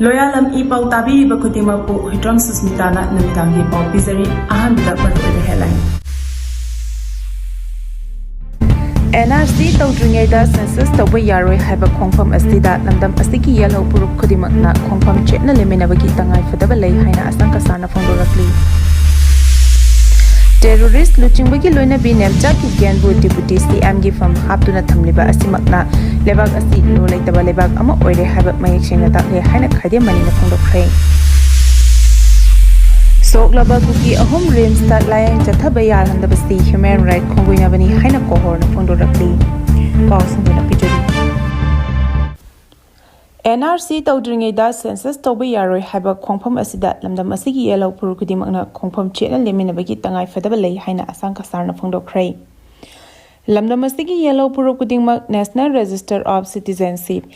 Loyalam E-PAO tabi bakutimapu hitram susmitana namitangi pau pizari ahan bidak the headline. NRC tawdringayda census tawba yaroi haiba khongpham asida namdam asigi yellow purup khudimakna khongpham chetna leminabagi tangai fadaba lei haina asangka sana phongdorakli. Terrorist luchingba loina bi nemcha ki genbu deputy CM gi from haptuna thamliba asimakna lebak asi lo leitaba lebak ama oire haba mayek sengna takle haina khade manina phongdokre soklaba kuki ahom rims ta layang jathaba yal handabasti human right khonguina bani haina kohorna phongdorakli pausunduna Pigadouri NRC tawdringayda census tawba yaroi haiba khongpham asida lamdam asigi yellow puru kudimakna khongpham chena leminabagi tangai fadaba lei haina asangka sarna phongdokre lamdam asigi yellow puru kudimak National Register of Citizenship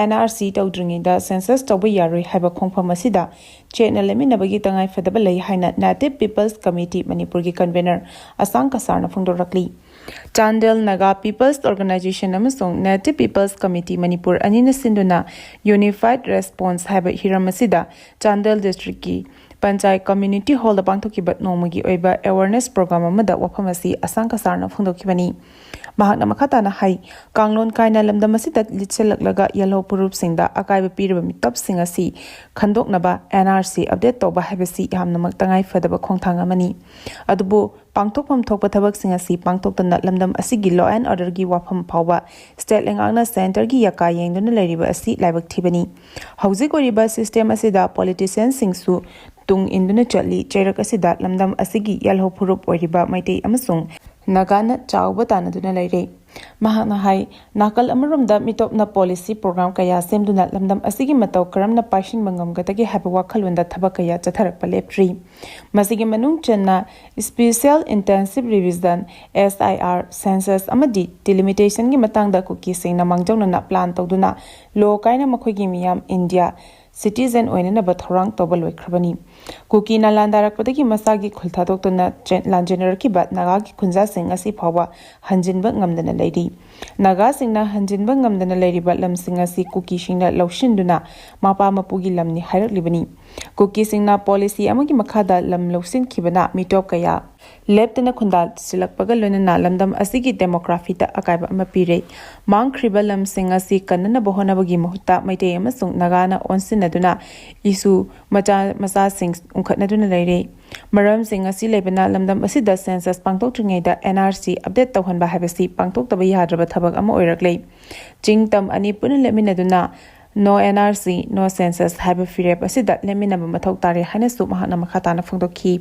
NRC tawdringayda census tawba yaroi haiba khongpham asida chena leminabagi tangai fadaba lei haina Native People's Committee Manipur gi convener asangka sarna phongdorakli Chandel Naga People's Organization amasong Native People's Committee Manipur anina sinduna Unified Response haiba hiramasida Chandel District ki Panchayat Community Hall da pangthokibat nomagi oiba awareness program amada wafamasi asangka sarna phongdokibani mahakna makhatana hai kanglon kaina lamdam asida litselaklaga yellow purup singda akaiba piraba mitop singasi khandoknaba NRC update toba haibasi yamna tangai fadaba khongthang amani adubu pangthokpam thokpa thabak singasi pangthoktana lamdam asigi law and order gi wafam phawba state lengangna center gi yaka yengduna leriba asi laibak thibani hauzik oriba system asida politicians singsu tung induna chatli chairak asida lamdam asigi yellow purup oriba maitei amasung Nagana chawba tanaduna leire mahakna hai nakal amarumda mitopna policy program kaya semduna lamdam asigi mataw karamna pashin bangamgatagi haba wakhalunda thaba kaya chatharakpa leptri masigi manung channa special intensive revision SIR census amadi delimitation gi matangda kuki singna mangjongna plan tawduna lo kaina makhoigi miyam India citizen oinana bathorang tobal loikrabani kuki na landarakpadagi masagi khulthadokna lanjener ki bat naga ki khunja sing asi phawa hanjinba ngamdana leiri naga singna hanjinba ngamdana leiri ba lam sing asi kuki singna lawshinduna mapa mapugi lamni hairak kuki singna policy amagi makhada lam lawsin khibana mitop kaya leptana khundal silakpaga loinana lamdam asigi demography ta akaiba ama pire mangkhriba lam sing asi kanna bohonabagi muhta maitei amasung nagana onsinaduna isu macha sing unkhatnaduna leire maram sing asi lebana lamdam asida census pangtokthringaida NRC update tawhanba habasi pangtoktaba yadraba thabak ama oiraklei jingtam ani puna leminaduna no NRC no census haiba firep asida leminaba mathau tare haina su mahana makhatana phongdokhi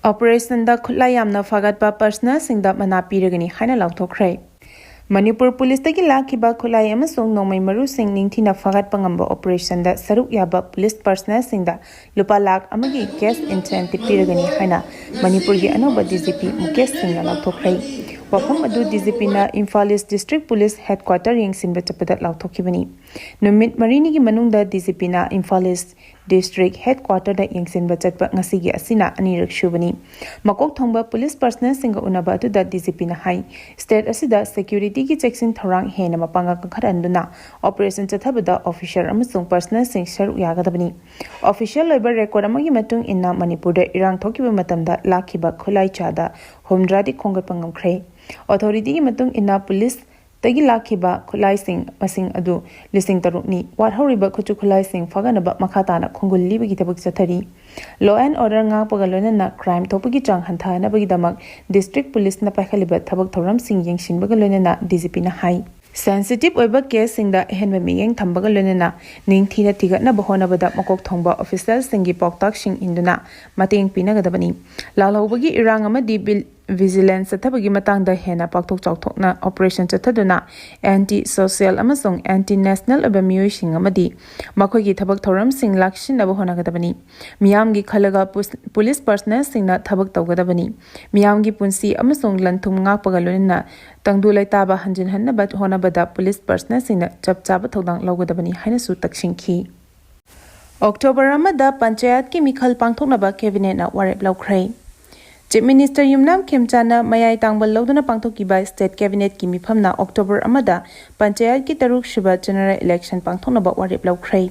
Operation da Khulai Yamna Fagatpa personal singda mana piragani haina lauthokre Manipur police tagi lakhiba Khulai amasong nomai maru sing ningthina Fagatpa ngamba operation da saruk yaba police personal singda lupa lakh amagi cash incentive piragani haina Manipur gi anoba DGP Mukesh Singh lauthokre wafam adu DGP na Imphal East District Police Headquarter yengsinba chapada lauthokibani numit marini gi manungda DGP na Imphal East District Headquarter da yengsinba chatpa ngasigi asina anirak shubani makok thongba police personnel singa unaba atu da DGP na hai state asida security gi checking thorang hena mapanga kharanduna operation chathabada official amasung personnel sing sharu yagadabani official labor record amagi matung inna Manipur da irang thokiba matamda lakhiba Khulai chada homdradi khongatpangam khre authority gi matung inna police tagi lakhiba Khulai sing masing adu lising tarukni wat horiba khuchu Khulai sing faganaba makhatana khongul libagi tabak chathari law and order nga pagalona na crime thopagi chang hanthana bagi damak district police na pakhaliba thabak thoram sing yengshin bagalona na DGP na hai sensitive oiba case singda henba miyeng thambaga lonena ningthina tigatna bahona bada makok thongba official singi poktak sing induna mateng pinagadabani lalhobagi irang amadi vigilance thabagi matangda hena pakthok chawthokna operation chathaduna anti social amasong anti national abamiyoi sing amadi makhogi thabak thoram sing lakshin bahona gadabani miyamgi khalaga police personnel singna thabak tawgadabani miyamgi punsi amasong lanthum ngakpaga lonena tangdulai taba hanjin hanna bat hona bada police personnel singna chapchaba thodang lawgadabani haina su takshinki October amada panchayat ki mikhal pangthoknaba cabinet na warep lawkhrai Chief Minister Yamna Khemchana mayai tangbal loduna pangthokiba state cabinet ki mifamna October amada panchayat ki taruk shiba general election pangthoknaba warep lawkhrai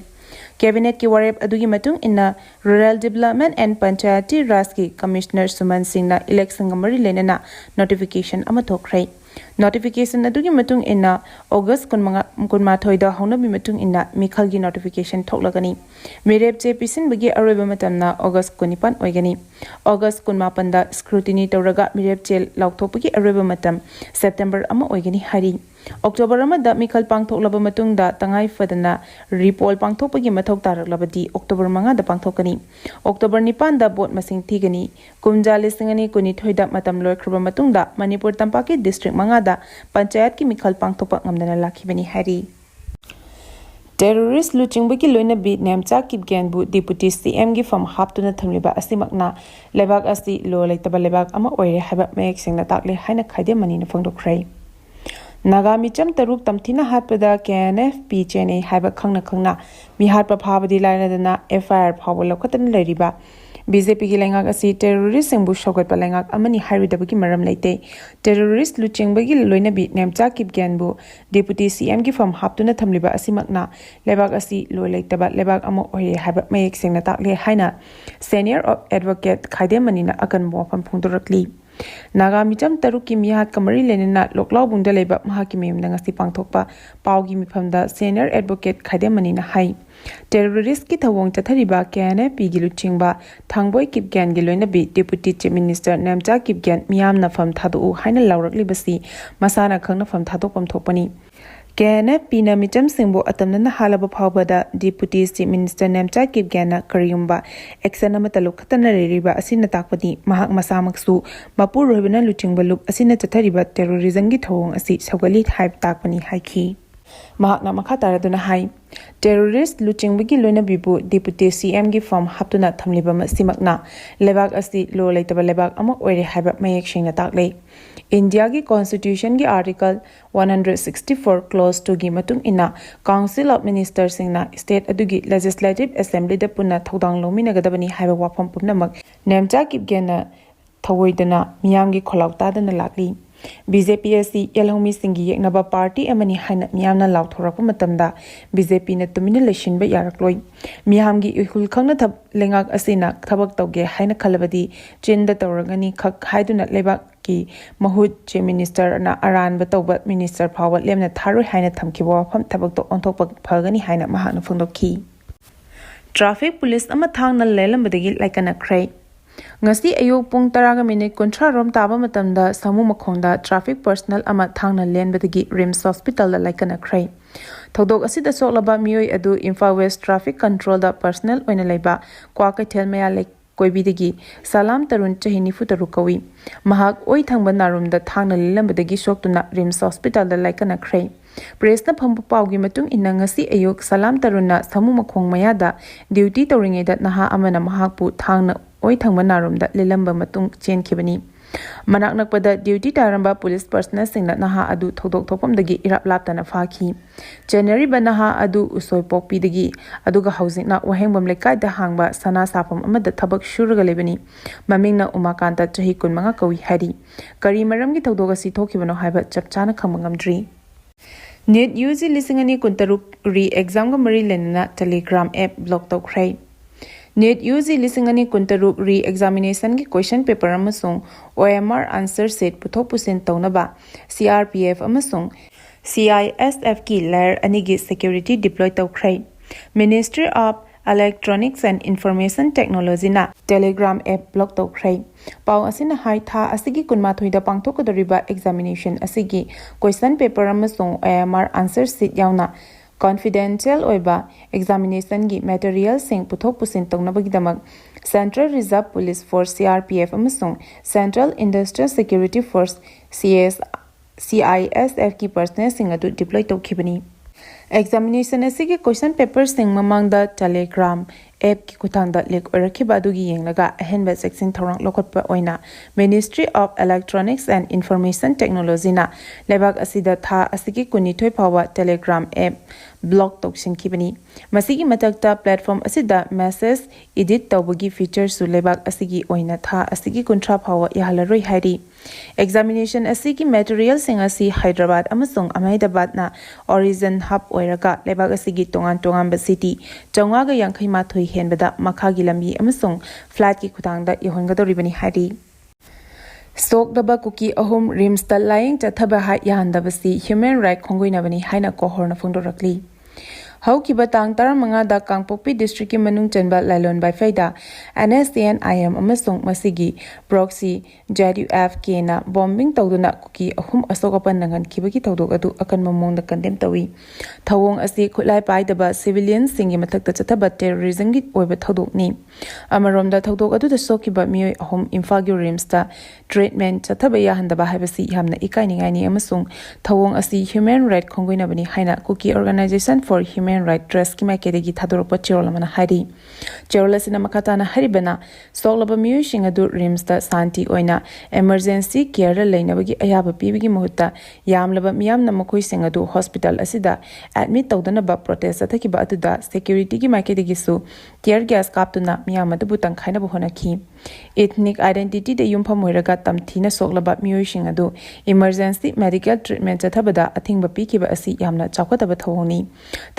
Cabinet ki warep adugi matung inna Rural Development and Panchayati Raj ki Commissioner Suman Singh na election ngamari lenena notification ama thokrai. Notification adugi matung inna August kunma thoida haunabi matung inna mikhal gi notification thoklagani. Mirep je pisin bagi aroba matamna August kunipan oigani. August kunma panda scrutiny tawraga mirep je lauthopagi aroba matam September ama oigani hari. October amada mikhal pangthoklaba matungda tangai fadana repol pangthokpagi mathok taraklabadi October 5 da pangthokani. October 9 da vote masing thigani. Kumja lisingani kuni thoida matam loikhruba matungda Manipur tampaki district 5 da panchayat ki mikhal pangthokpa ngamdana lakhibani hari. Terrorist luching loina bi nemcha kipgenbu deputy CM gi from haptuna thamliba asimakna lebak asi lo leitaba lebak ama oire haba mek singna takle haina khaide manina phangdokrai. Nagami cham taruk tamthina hatpada KNFP chene haiba khangna mi hatpa phabadi lainadana FIR phawa lokatan leriba BJP gi lengak asi terrorist singbu shogatpa lengak amani hairidabagi maram leite terrorist luchingbagi loina bi nemcha kipgenbu deputy CM gi from haptuna thamliba asimakna lebak asi lo leitaba lebak amo oye haiba mayek singna takle haina senior advocate khaide manina akan mo pham phungdorakli Nagami cham taruki mihat kamari lenena loklau bungda leba mahaki meyumna ngasi pangthokpa paugi mifamda senior advocate khaide manina hai terrorist ki thawong chathariba KNFP gi luchingba thangboi kipgen gi loina bi deputy chief minister namcha kipgen miyamna pham thadu haina laurakli basi masana khangna pham thadokpam thokpani KNFP na micham singbo atamna halaba phawbada deputy chief minister namcha kipgena kariyumba action ama taluk khatana reriba asina takpadi mahak masamaksu mapur rohibana luchingba luk asina chathariba terrorism gi thawong asi sagali hype takpani haiki mahakna makha taraduna hai terrorist luchingbagi loina bibu deputy CM gi from haptuna thamliba simakna lebak asi lo leitaba lebak ama oire haiba mayek singna takle India ki constitution ki article 164 clause 2 gi matung ina council of ministers singna state adugi legislative assembly da punna thodang lomina gadabani haiba wafam pumnamak nemcha kipgena thawoidana miyam gi kholauta dana lakli BJPSC yalhomi singi yeknaba party amani haina miyamna lauthorakpa matamda BJP na tumina leshinba yarakloi miyamgi ihul khangna thab lengak asina thabak tawge haina khalabadi chinda tawragani khak haiduna lebak ki mahut che minister na aran ba tawba minister phawa lemna tharoi haina thamkiwa pham thabak to onthokpa phagani haina mahana phungdokhi traffic police ama thangna lelambadagi laikana krai ngasi ayuk pung 10:30 rom taba matamda samu makhongda traffic personnel ama thangna lenbadagi rims hospital la laikana krai thodok asida soklaba mioi adu Imphal West traffic control da personnel oina leiba kwa kaithel maya lek koibidagi salam tarun chahini futaru kawi mahak oi thangba narumda thangna lelambadagi soktuna rims hospital da laikana krai Presna phampu paugi matung inna ngasi ayuk salam tarunna samu makhong maya da duty tawringe da naha amana mahakpu thangna oi thangba narumda lelamba matung chenkhibani manak nakpada duty taramba police personnel singna naha adu thodok thopamdagi irap laptana fakhi January banaha adu usoi pokpidagi aduga housing na wahengbam lekai da hangba sana sapam amada thabak shuraga lebani mamingna umakanta chahi 15 kawi hari kari maramgi thodok asi thokibano haiba chapchana khamngamdri Net UG lisingani kuntaruk re-exam ga mari lenna Telegram app block tawkhrai Net UG lisingani kuntaruk re-examination gi question paper amasung OMR answer set puthok pusen tawnaba CRPF amasung CISF ki layer anigi security deploy tawkhrai Ministry of Electronics and Information Technology na Telegram app block tawkhrai pau asina hai tha asigi kunma thoida pangthokadoriba examination asigi question paper amasung OMR answer sheet yauna confidential oiba examination gi material sing puthok pusin tawnabagidamak Central Reserve Police Force CRPF amasung Central Industrial Security Force CISF ki personnel sing adu deploy tawkhibani Examination asigi question paper sing mamangda Telegram app ki kuthangda lek orakhiba adugi yenglaga ahenba section thorang lokotpa oina Ministry of Electronics and Information Technology na lebak asida tha asigi kuni thoi phawa Telegram app block tokshin kibani masigi matakta platform asida message edit tawbagi feature su lebak asigi oina tha asigi kuntra phawa yahalaroi hairi examination asigi material sing asi Hyderabad amasung Ahmedabad na origin hub ꯑꯣꯏꯔꯒ ꯂꯩꯕꯥꯛ ꯑꯁꯤꯒꯤ ꯇꯣꯉꯥꯟꯕ city 552 ꯍꯦꯟꯕꯗ ꯃꯈꯥꯒꯤ ꯂꯝꯕꯤ ꯑꯃꯁꯨꯡ ꯐ꯭ꯂꯥꯏꯠꯀꯤ ꯈꯨꯠꯊꯥꯡꯗ ꯌꯧꯍꯟꯒꯗꯧꯔꯤꯕꯅꯤ ꯍꯥꯏꯔꯤ꯫ ꯁꯣꯛꯂꯕ ꯀꯨꯀꯤ 3 ꯔꯤꯝꯁꯇ ꯂꯥꯌꯦꯡ ꯆꯠꯊꯕ ꯌꯥꯍꯟꯗꯕꯁꯤ ꯍ꯭ꯌꯨꯃꯦꯟ ꯔꯥꯏꯠ ꯈꯣꯡꯒꯣꯏꯅꯕꯅꯤ ꯍꯥꯏꯅ ꯀꯣꯍꯣꯔꯅ ꯐꯣꯡꯗꯣꯔꯛꯂꯤ꯫ ꯍꯧꯈꯤꯕ ꯇꯥꯡ 15ꯗ ꯀꯥꯡꯄꯣꯛꯄꯤ ꯗꯤꯁꯇ꯭ꯔꯤꯛꯀꯤ ꯃꯅꯨꯡ ꯆꯟꯕ ꯂꯥꯏꯂꯣꯟꯕꯥꯏꯐꯩꯗ NSCN-IM ꯑꯃꯁꯨꯡ ꯃꯁꯤꯒꯤ ꯄ꯭ꯔꯣꯛꯁꯤ ZUF-Kꯅ ꯕꯣꯝꯕꯤꯡ ꯇꯧꯗꯨꯅ ꯀꯨꯀꯤ 3 ꯑꯁꯣꯛ-ꯑꯄꯟ ꯅꯪꯍꯟꯈꯤꯕꯒꯤ ꯊꯧꯗꯣꯛ ꯑꯗꯨ ꯑꯀꯟꯕ ꯃꯑꯣꯡꯗ ꯀꯟꯗꯦꯝ ꯇꯧꯏ꯫ ꯊꯧꯑꯣꯡ ꯑꯁꯤ ꯈꯨꯠꯂꯥꯏ ꯄꯥꯏꯗꯕ ꯁꯤꯚꯤꯂꯤꯌꯟꯁꯤꯡꯒꯤ ꯃꯊꯛꯇ ꯆꯠꯊꯕ ꯇꯦꯔꯣꯔꯤꯖꯝꯒꯤ ꯑꯣꯏꯕ ꯊꯧꯗꯣꯛꯅꯤ꯫ ꯑꯃꯔꯣꯝꯗ ꯊꯧꯗꯣꯛ ꯑꯗꯨꯗ ꯁꯣꯛꯈꯤꯕ ꯃꯤꯑꯣꯏ 3 ꯏꯝꯐꯥꯜꯒꯤ ꯔꯤꯝꯁꯇ ꯇ꯭ꯔꯤꯠꯃꯦꯟꯠ ꯆꯠꯊꯕ ꯌꯥꯍꯟꯗꯕ ꯍꯥꯏꯕꯁꯤ ꯌꯥꯝꯅ ꯏꯀꯥꯏꯅꯤꯡꯉꯥꯏꯅꯤ ꯑꯃꯁꯨꯡ ꯊꯧꯑꯣꯡ ꯑꯁꯤ ꯍ꯭ꯌꯨꯃꯦꯟ ꯔꯥꯏꯠ ꯈꯣꯡꯒꯣꯏꯅꯕꯅꯤ ꯍꯥꯏꯅ Kuki organisation for human right ꯇ꯭ꯔꯁꯠꯀꯤ ꯃꯥꯏꯀꯩꯗꯒꯤ ꯊꯥꯗꯣꯔꯛꯄ ꯆꯦꯔꯣꯜ ꯑꯃꯅ ꯍꯥꯏꯔꯤ꯫ ꯆꯦꯔꯣꯜ ꯑꯁꯤꯅ ꯃꯈꯥ ꯇꯥꯅ ꯍꯥꯏꯔꯤꯕꯅ ꯁꯣꯛꯂꯕ ꯃꯤꯑꯣꯏꯁꯤꯡ ꯑꯗꯨ ꯔꯤꯝꯁꯇ ꯁꯥꯟꯇꯤ ꯑꯣꯏꯅ ꯑꯦꯃꯔꯖꯦꯟꯁꯤ ꯀꯦꯌꯔꯗ ꯂꯩꯅꯕꯒꯤ ꯑꯌꯥꯕ ꯄꯤꯕꯒꯤ ꯃꯍꯨꯠꯇ ꯌꯥꯝꯂꯕ ꯃꯤꯌꯥꯝꯅ ꯃꯈꯣꯏꯁꯤꯡ ꯑꯗꯨ ꯍꯣꯁꯄꯤꯇꯥꯜ ꯑꯁꯤꯗ ꯑꯦꯗꯃꯤꯠ ꯇꯧꯗꯅꯕ ꯄ꯭ꯔꯣꯇꯦꯁ ꯆꯠꯊꯈꯤꯕ ꯑꯗꯨꯗ ꯁꯦꯀ꯭ꯌꯨꯔꯤꯇꯤꯒꯤ ꯃꯥꯏꯀꯩꯗꯒꯤꯁꯨ ꯇꯤꯌꯔ ꯒ꯭ꯌꯥꯁ ꯀꯥꯞꯇꯨꯅ ꯃꯤꯌꯥꯝ ꯑꯗꯨꯕꯨ ꯇꯪꯈꯥꯏꯅꯕ ꯍꯣꯠꯅꯈꯤ꯫ ꯏꯊꯅꯤꯛ ꯑꯥꯏꯗꯦꯟꯇꯤꯇꯤꯗ ꯌꯨꯝꯐꯝ ꯑꯣꯏꯔꯒ ꯇꯝꯊꯤꯅ ꯁꯣꯛꯂꯕ ꯃꯤꯑꯣꯏꯁꯤꯡ ꯑꯗꯨ ꯏꯃꯔꯖꯦꯟꯁꯤ ꯃꯦꯗꯤꯀꯦꯜ ꯇ꯭ꯔꯤꯠꯃꯦꯟꯠ ꯆꯠꯊꯕꯗ ꯑꯊꯤꯡꯕ ꯄꯤꯈꯤꯕ ꯑꯁꯤ ꯌꯥꯝꯅ ꯆꯥꯎꯈꯠꯇꯕ ꯊꯧꯑꯣꯡꯅꯤ꯫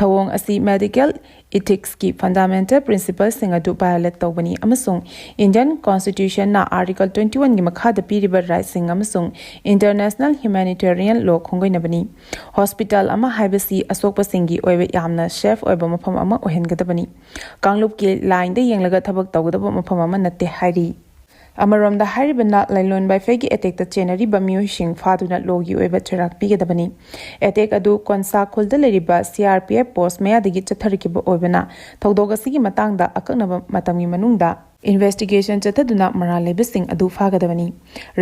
ꯊꯧꯑꯣꯡ ꯑꯁꯤ ꯃꯦꯗꯤꯀꯦꯜ ꯏꯊꯤꯛꯁꯀꯤ ꯐꯟꯗꯥꯃꯦꯟꯇꯦꯜ ꯄ꯭ꯔꯤꯟꯁꯤꯄꯜꯁꯤꯡ ꯑꯗꯨ ꯚꯥꯏꯑꯣꯂꯦꯠ ꯇꯧꯕꯅꯤ ꯑꯃꯁꯨꯡ ꯏꯟꯗꯤꯌꯟ ꯀꯣꯟꯁꯇꯤꯇ꯭ꯌꯨꯁꯟꯅ ꯑꯥꯔꯇꯤꯀꯜ 21ꯒꯤ ꯃꯈꯥꯗ ꯄꯤꯔꯤꯕ ꯔꯥꯏꯠꯁꯤꯡ ꯑꯃꯁꯨꯡ ꯏꯟꯇꯔꯅꯦꯁꯅꯦꯜ ꯍ꯭ꯌꯨꯃꯦꯅꯤꯇꯦꯔꯤꯌꯟ ꯂꯣ ꯈꯣꯡꯒꯣꯏꯅꯕꯅꯤ꯫ ꯍꯣꯁꯄꯤꯇꯥꯜ ꯑꯃ ꯍꯥꯏꯕꯁꯤ ꯑꯁꯣꯛꯄꯁꯤꯡꯒꯤ ꯑꯣꯏꯕ ꯌꯥꯝꯅ ꯁꯦꯐ ꯑꯣꯏꯕ ꯃꯐꯝ ꯑꯃ ꯑꯣꯏꯍꯟꯒꯗꯕꯅꯤ, ꯀꯥꯡꯂꯨꯞꯀꯤ ꯂꯥꯏꯟꯗ ꯌꯦꯡꯂꯒ ꯊꯕꯛ ꯇꯧꯒꯗꯕ ꯃꯐꯝ ꯑꯃ ꯅꯠꯇꯦ ꯍꯥꯏꯔꯤ꯫ ꯑꯃꯔꯣꯝꯗ ꯍꯥꯏꯔꯤꯕꯅ ꯂꯥꯏꯂꯣꯟꯕꯥꯏꯐꯩꯒꯤ ꯑꯦꯇꯦꯛꯇ ꯆꯦꯟꯅꯔꯤꯕ ꯃꯤꯑꯣꯏꯁꯤꯡ ꯐꯥꯗꯨꯅ ꯂꯣꯒꯤ ꯑꯣꯏꯕ ꯆꯩꯔꯥꯛ ꯄꯤꯒꯗꯕꯅꯤ꯫ ꯑꯦꯇꯦꯛ ꯑꯗꯨ ꯀꯣꯟꯁꯥ ꯈꯨꯜꯗ ꯂꯩꯔꯤꯕ CRPF ꯄꯣꯁꯠ ꯃꯌꯥꯗꯒꯤ ꯆꯠꯊꯔꯛꯈꯤꯕ ꯑꯣꯏꯕꯅ ꯊꯧꯗꯣꯛ ꯑꯁꯤꯒꯤ ꯃꯇꯥꯡꯗ ꯑꯀꯛꯅꯕ ꯃꯇꯝꯒꯤ ꯃꯅꯨꯡꯗ ꯏꯟꯚꯦꯁꯇꯤꯒꯦꯁꯟ ꯆꯠꯊꯗꯨꯅ ꯃꯔꯥꯜ ꯂꯩꯕꯁꯤꯡ ꯑꯗꯨ ꯐꯥꯒꯗꯕꯅꯤ꯫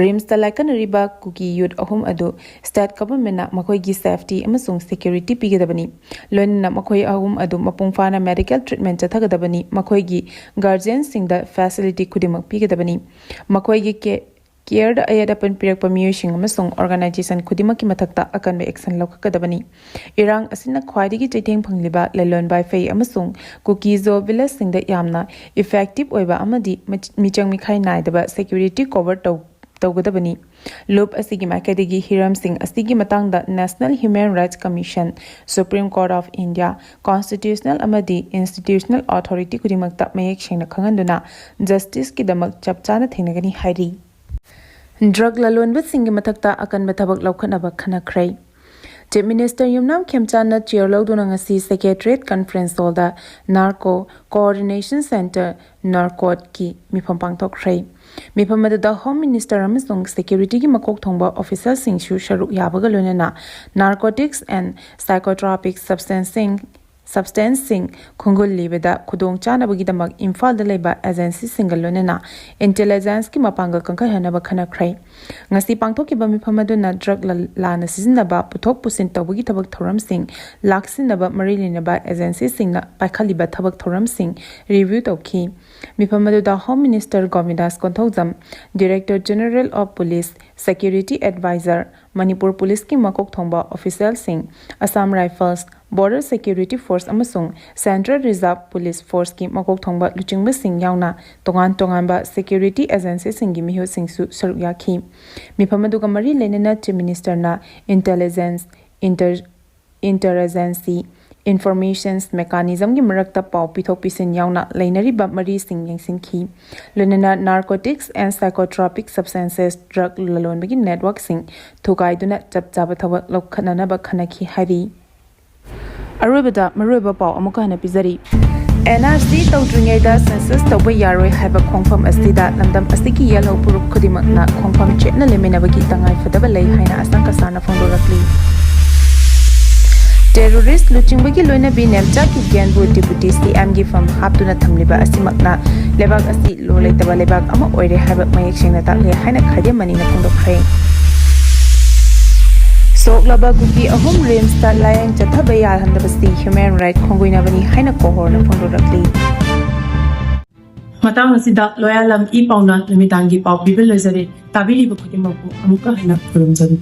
ꯔꯤꯝꯁꯇ ꯂꯥꯏꯀꯠꯅꯔꯤꯕ ꯀꯨꯀꯤ ꯌꯨꯠ 3 ꯑꯗꯨ ꯁ꯭ꯇꯦꯠ ꯒꯚꯔꯟꯃꯦꯟꯠꯅ ꯃꯈꯣꯏꯒꯤ ꯁꯦꯐꯇꯤ ꯑꯃꯁꯨꯡ ꯁꯦꯀ꯭ꯌꯨꯔꯤꯇꯤ ꯄꯤꯒꯗꯕꯅꯤ, ꯂꯣꯏꯅꯅ ꯃꯈꯣꯏ 3 ꯑꯗꯨ ꯃꯄꯨꯡ ꯐꯥꯅ ꯃꯦꯗꯤꯀꯦꯜ ꯇ꯭ꯔꯤꯠꯃꯦꯟꯠ ꯆꯠꯊꯒꯗꯕꯅꯤ, ꯃꯈꯣꯏꯒꯤ ꯒꯥꯔꯖꯤꯌꯟꯁꯤꯡꯗ ꯐꯦꯁꯤꯂꯤꯇꯤ ꯈꯨꯗꯤꯡꯃꯛ ꯄꯤꯒꯗꯕꯅꯤ, ꯃꯈꯣꯏꯒꯤ ꯀꯦꯌꯔꯗ ꯑꯌꯦꯠ ꯑꯄꯟ ꯄꯤꯔꯛꯄ ꯃꯤꯑꯣꯏꯁꯤꯡ ꯑꯃꯁꯨꯡ ꯑꯣꯔꯒꯅꯥꯏꯖꯦꯁꯟ ꯈꯨꯗꯤꯡꯃꯛꯀꯤ ꯃꯊꯛꯇ ꯑꯀꯟꯕ ꯑꯦꯛꯁꯟ ꯂꯧꯈꯠꯀꯗꯕꯅꯤ꯫ ꯏꯔꯥꯡ ꯑꯁꯤꯅ ꯈ꯭ꯋꯥꯏꯗꯒꯤ ꯆꯩꯊꯦꯡ ꯐꯪꯂꯤꯕ ꯂꯥꯏꯂꯣꯟꯕꯥꯏꯐꯩ ꯑꯃꯁꯨꯡ ꯀꯨꯀꯤꯖꯣ ꯚꯤꯂꯦꯖꯁꯤꯡꯗ ꯌꯥꯝꯅ ꯏꯐꯦꯛꯇꯤꯕ ꯑꯣꯏꯕ ꯑꯃꯗꯤ ꯃꯤꯆꯪ ꯃꯤꯈꯥꯏ ꯅꯥꯏꯗꯕ ꯁꯦꯀ꯭ꯌꯨꯔꯤꯇꯤ ꯀꯣꯚꯔ ꯇꯧꯒꯗꯕꯅꯤ꯫ ꯂꯨꯞ ꯑꯁꯤꯒꯤ ꯃꯥꯏꯀꯩꯗꯒꯤ ꯍꯤꯔꯝꯁꯤꯡ ꯑꯁꯤꯒꯤ ꯃꯇꯥꯡꯗ national human rights commission, supreme coat of India, constitutional ꯑꯃꯗꯤ ꯏꯟꯁꯇꯤꯇ꯭ꯌꯨꯁꯅꯦꯜ ꯑꯣꯊꯣꯔꯤꯇꯤ ꯈꯨꯗꯤꯡꯃꯛꯇ ꯃꯌꯦꯛ ꯁꯦꯡꯅ ꯈꯪꯍꯟꯗꯨꯅ ꯖꯁꯇꯤꯁꯀꯤꯗꯃꯛ ꯆꯞ ꯆꯥꯅ ꯊꯦꯡꯅꯒꯅꯤ ꯍꯥꯏꯔꯤ꯫ ꯗ꯭ꯔꯒ ꯂꯂꯣꯟꯕꯁꯤꯡꯒꯤ ꯃꯊꯛꯇ ꯑꯀꯟꯕ ꯊꯕꯛ ꯂꯧꯈꯠꯅꯕ ꯈꯟꯅꯈ꯭ꯔꯦ꯫ ꯆꯤꯐ ꯃꯤꯅꯤꯁꯇꯔ ꯌꯨꯝꯅꯥꯝ ꯈꯦꯝꯆꯥꯟꯗꯅ ꯆꯤꯌꯔ ꯂꯧꯗꯨꯅ ꯉꯁꯤ ꯁꯦꯀ꯭ꯔꯦꯇꯔꯤꯌꯦꯠ ꯀꯟꯐꯔꯦꯟꯁ ꯍꯣꯜꯗ ꯅꯥꯔꯀꯣ ꯀꯣꯑꯣꯔꯗꯤꯅꯦꯁꯟ ꯁꯦꯟꯇꯔ (ꯅꯥꯔꯀꯣꯠ)ꯒꯤ ꯃꯤꯐꯝ ꯄꯥꯡꯊꯣꯛꯈ꯭ꯔꯦ꯫ ꯃꯤꯐꯝ ꯑꯗꯨꯗ ꯍꯣꯝ ꯃꯤꯅꯤꯁꯇꯔ ꯑꯃꯁꯨꯡ ꯁꯦꯀ꯭ꯌꯨꯔꯤꯇꯤꯒꯤ ꯃꯀꯣꯛ ꯊꯣꯡꯕ ꯑꯣꯐꯤꯁꯤꯌꯦꯜꯁꯤꯡꯁꯨ ꯁꯔꯨꯛ ꯌꯥꯕꯒ ꯂꯣꯏꯅꯅ ꯅꯥꯔꯀꯣꯇꯤꯛꯁ ꯑꯦꯟꯗ ꯁꯥꯏꯀꯣꯇ꯭ꯔꯣꯄꯤꯛ ꯁꯕꯁꯇꯦꯟꯁꯁꯤꯡ ꯈꯨꯡꯒꯨꯜꯂꯤꯕꯗ ꯈꯨꯗꯣꯡꯆꯥꯅꯕꯒꯤꯗꯃꯛ ꯏꯝꯐꯥꯜꯗ ꯂꯩꯕ ꯑꯦꯖꯦꯟꯁꯤꯁꯤꯡꯒ ꯂꯣꯏꯅꯅ ꯏꯟꯇꯦꯂꯤꯖꯦꯟꯁꯀꯤ ꯃꯄꯥꯡꯒꯜ ꯀꯟꯈꯠꯍꯟꯅꯕ ꯈꯟꯅꯈ꯭ꯔꯦ꯫ ꯉꯁꯤ ꯄꯥꯡꯊꯣꯛꯈꯤꯕ ꯃꯤꯐꯝ ꯑꯗꯨꯅ ꯗ꯭ꯔꯒ ꯂꯥꯟꯅ ꯁꯤꯖꯤꯟꯅꯕ, ꯄꯨꯊꯣꯛ ꯄꯨꯁꯤꯟ ꯇꯧꯕꯒꯤ ꯊꯕꯛ ꯊꯧꯔꯝꯁꯤꯡ ꯂꯥꯛꯁꯤꯟꯅꯕ ꯃꯔꯤ ꯂꯩꯅꯕ ꯑꯦꯖꯦꯟꯁꯤꯁꯤꯡꯅ ꯄꯥꯏꯈꯠꯂꯤꯕ ꯊꯕꯛ ꯊꯧꯔꯝꯁꯤꯡ ꯔꯤꯚꯤꯌꯨ ꯇꯧꯈꯤ꯫ ꯃꯤꯐꯝ ꯑꯗꯨꯗ home minister Govindas Konthoujam, director general of police, security advisor, Manipur ꯄꯨꯂꯤꯁꯀꯤ ꯃꯀꯣꯛ ꯊꯣꯡꯕ ꯑꯣꯐꯤꯁꯤꯌꯦꯜꯁꯤꯡ, Assam rifles, border security force ꯑꯃꯁꯨꯡ ꯁꯦꯟꯇ꯭ꯔꯦꯜ ꯔꯤꯖꯔꯚ ꯄꯨꯂꯤꯁ ꯐꯣꯔꯁꯀꯤ ꯃꯀꯣꯛ ꯊꯣꯡꯕ ꯂꯨꯆꯤꯡꯕꯁꯤꯡ ꯌꯥꯎꯅ ꯇꯣꯉꯥꯟ ꯇꯣꯉꯥꯟꯕ ꯁꯦꯀ꯭ꯌꯨꯔꯤꯇꯤ ꯑꯦꯖꯦꯟꯁꯤꯁꯤꯡꯒꯤ ꯃꯤꯍꯨꯠꯁꯤꯡꯁꯨ ꯁꯔꯨꯛ ꯌꯥꯈꯤ꯫ ꯃꯤꯐꯝ ꯑꯗꯨꯒ ꯃꯔꯤ ꯂꯩꯅꯅ ꯆꯤꯐ ꯃꯤꯅꯤꯁꯇꯔꯅ ꯏꯟꯇꯦꯂꯤꯖꯦꯟꯁ, ꯏꯟꯇꯔꯑꯦꯖꯦꯟꯁꯤ ꯏꯟꯐꯣꯔꯃꯦꯁꯟ ꯃꯦꯀꯥꯅꯤꯖꯝꯒꯤ ꯃꯔꯛꯇ ꯄꯥꯎ ꯄꯤꯊꯣꯛ ꯄꯤꯁꯤꯟ ꯌꯥꯎꯅ ꯂꯩꯅꯔꯤꯕ ꯃꯔꯤꯁꯤꯡ ꯌꯦꯡꯁꯤꯟꯈꯤ, ꯂꯣꯏꯅꯅ ꯅꯥꯔꯀꯣꯇꯤꯛꯁ ꯑꯦꯟꯗ ꯁꯥꯏꯀꯣꯇ꯭ꯔꯣꯄꯤꯛ ꯁꯕꯁꯇꯦꯟꯁꯦꯁ ꯗ꯭ꯔꯒ ꯂꯂꯣꯟꯕꯒꯤ ꯅꯦꯠꯋꯥꯔꯛꯁꯤꯡ ꯊꯨꯒꯥꯏꯗꯨꯅ ꯆꯞ ꯆꯥꯕ ꯊꯕꯛ ꯂꯧꯈꯠꯅꯅꯕ ꯈꯟꯅꯈꯤ ꯍꯥꯏꯔꯤ꯫ ꯑꯔꯣꯏꯕꯗ ꯃꯔꯨꯑꯣꯏꯕ ꯄꯥꯎ ꯑꯃꯨꯛꯀ ꯍꯟꯅ ꯄꯤꯖꯔꯤ꯫ NRC ꯇꯧꯗ꯭ꯔꯤꯉꯩꯗ ꯁꯦꯟꯁꯁ ꯇꯧꯕ ꯌꯥꯔꯣꯏ ꯍꯥꯏꯕ ꯈꯣꯡꯐꯝ ꯑꯁꯤꯗ ꯂꯝꯗꯝ ꯑꯁꯤꯒꯤ ꯌꯦꯜꯍꯧ ꯐꯨꯔꯨꯞ ꯈꯨꯗꯤꯡꯃꯛꯅ ꯈꯣꯡꯐꯝ ꯆꯦꯠꯅ ꯂꯦꯞꯃꯤꯟꯅꯕꯒꯤ ꯇꯉꯥꯏꯐꯗꯕ ꯂꯩ ꯍꯥꯏꯅ ꯑꯁꯪ ꯀꯁꯥꯔꯅ ꯐꯣꯡꯗꯣꯔꯛꯂꯤ꯫ ꯇꯦꯔꯣꯔꯤꯁꯠ ꯂꯨꯆꯤꯡꯕꯒꯤ ꯂꯣꯏꯅꯕꯤ ꯅꯦꯝꯆꯥꯛꯀꯤ ꯒꯦꯟꯕꯨ ꯗꯤꯄꯨꯇꯤ CMꯒꯤ ꯐꯝ ꯍꯥꯞꯇꯨꯅ ꯊꯝꯂꯤꯕ ꯑꯁꯤꯃꯛꯅ ꯂꯩꯕꯥꯛ ꯑꯁꯤ ꯂꯣ ꯂꯩꯇꯕ ꯂꯩꯕꯥꯛ ꯑꯃ ꯑꯣꯏꯔꯦ ꯍꯥꯏꯕ ꯃꯌꯦꯛ ꯁꯦꯡꯅ ꯇꯥꯛꯂꯦ ꯍꯥꯏꯅ ꯈ꯭ꯋꯥꯏꯗꯩ ꯃꯅꯤꯅ ꯐꯣꯡꯗꯣꯛꯈ꯭ꯔꯦ꯫ ꯁꯣꯛꯂꯕ ꯀꯨꯀꯤ 3 ꯔꯤꯝꯁꯇ ꯂꯥꯌꯦꯡ ꯆꯠꯊꯕ ꯌꯥꯍꯟꯗꯕꯁꯤ ꯍ꯭ꯌꯨꯃꯦꯟ ꯔꯥꯏꯠ ꯈꯣꯡꯒꯣꯏꯅꯕꯅꯤ ꯍꯥꯏꯅ ꯀꯣꯍꯣꯔꯅ ꯐꯣꯡꯗꯣꯔꯛꯂꯤ꯫ ꯃꯇꯥꯡ ꯑꯁꯤꯗ ꯂꯣꯌꯥꯂꯝ E-PAOꯅ ꯅꯨꯃꯤꯗꯥꯡꯒꯤ ꯄꯥꯎ ꯄꯤꯕ ꯂꯣꯏꯖꯔꯦ꯫ ꯇꯥꯕꯤꯔꯤꯕ ꯈꯨꯗꯤꯡꯃꯛꯄꯨ ꯑꯃꯨꯛꯀ ꯍꯟꯅ ꯈꯨꯔꯨꯝꯖꯔꯤ꯫